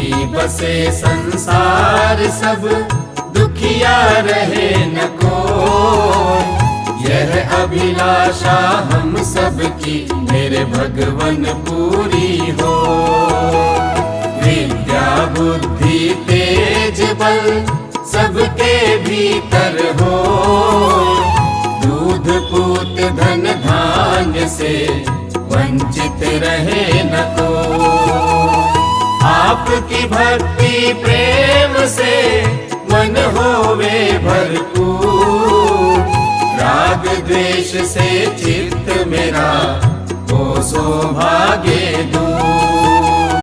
सुखी बसे संसार सब, दुखिया रहे न कोई। यह अभिलाषा हम सब की मेरे भगवन पूरी हो। विद्या बुद्धि तेज बल सबके भीतर हो। दूध पूत धन धान्य से वंचित रहे न को। आपकी भक्ति प्रेम से मन होवे भरपूर। राग द्वेष से चित्त मेरा हो शोभा